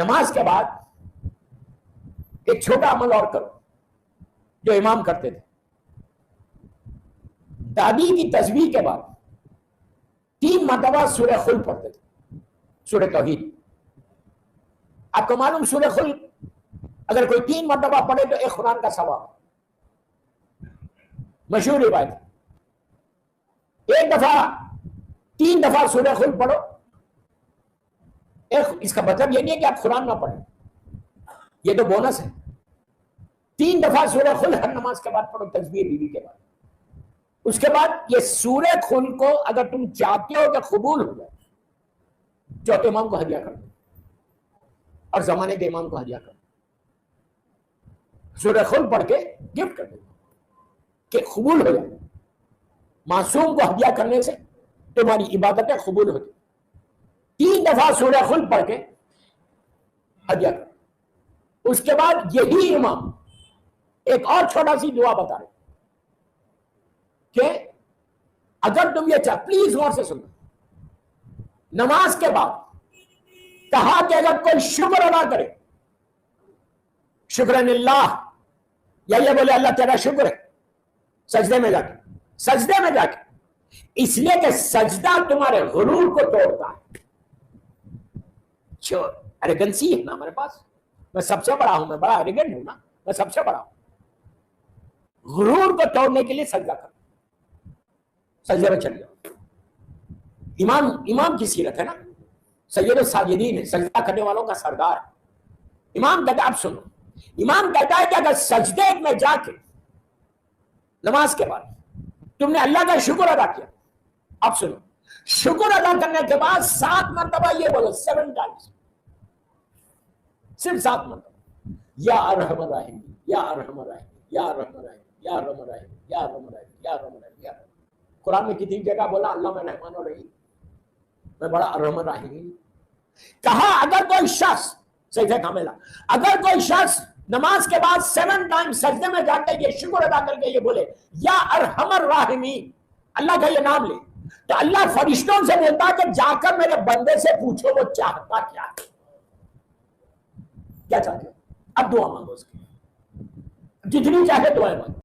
نماز کے بعد ایک چھوٹا عمل اور کرو جو امام کرتے تھے. دادی کی تسبیح کے بعد 3 مرتبہ سورہ خلق پڑھتے تھے, سورہ توحید. آپ کو معلوم سورہ خلق اگر کوئی 3 مرتبہ پڑھے تو ایک قرآن کا ثواب, مشہور روایت. ایک دفعہ 3 دفعہ سورہ خلق پڑھو, اس کا مطلب یہ نہیں ہے کہ آپ قرآن نہ پڑھیں, یہ تو بونس ہے. 3 دفعہ سورہ خلق ہر نماز کے بعد پڑھو, تسبیح بیوی کے بعد. اس کے بعد یہ سورہ خلق کو اگر تم چاہتے ہو کہ قبول ہو جائے, چوتھے امام کو ہدیہ کر دو اور زمانے کے امام کو ہدیہ کر دو. سورہ خلق پڑھ کے گفٹ کر دو کہ قبول ہو جائے. معصوم کو ہدیہ کرنے سے تمہاری عبادتیں قبول ہوتی. 3 دفعہ سورہ خلق پڑھ کے ہدیہ کر. اس کے بعد یہی امام ایک اور چھوٹا سی دعا بتا رہے کہ اگر تم یہ پلیز غور سے سنو, نماز کے بعد کہا کہ اگر کوئی شکر ادا کرے, شکرن اللہ, یا یہ بولے اللہ تیرا شکر ہے, سجدے میں جا کے, اس لیے کہ سجدہ تمہارے غرور کو توڑتا ہے. ایروگنسی ہے نا ہمارے پاس, میں سب سے بڑا ہوں, میں بڑا ایروگنٹ ہوں نا, میں سب سے بڑا ہوں. غرور کو توڑنے کے لیے سجدہ کرو, سجدے میں چل جاؤ. امام کی سیرت ہے نا, سید الساجدین ہے, سجدہ کرنے والوں کا سردار. امام کہتا ہے, آپ سنو, امام کہتا ہے کہ اگر سجدے میں جا کے نماز کے بعد تم نے اللہ کا شکر ادا کیا, اب سنو, شکر ادا کرنے کے بعد 7 مرتبہ یہ بولو, 7 ٹائمز, صرف 7 مرتبہ, یا ارحم الراحمین, یا ارحم الراحمین, یا ارحم الراحمین, یا ارحم الراحمین, یا ارحم الراحمین, یا ارحم الراحمین, یا ارحم. قرآن میں کتنی جگہ بولا اللہ میں رحمان الرحیم, میں بڑا ارحم الراحمین. کہا اگر کوئی شخص, سجدہ کاملہ, اگر کوئی شخص نماز کے بعد 7 ٹائم سجدے میں جا کے یہ شکر ادا کر کے یہ بولے یا ارحم الراحمین, اللہ کا یہ نام لے, تو اللہ فرشتوں سے بولتا کہ جا کر میرے بندے سے پوچھو وہ چاہتا کیا ہے, کیا چاہتے ہو. اب دعا مانگو اس کی, جتنی چاہے دعائیں مانگو.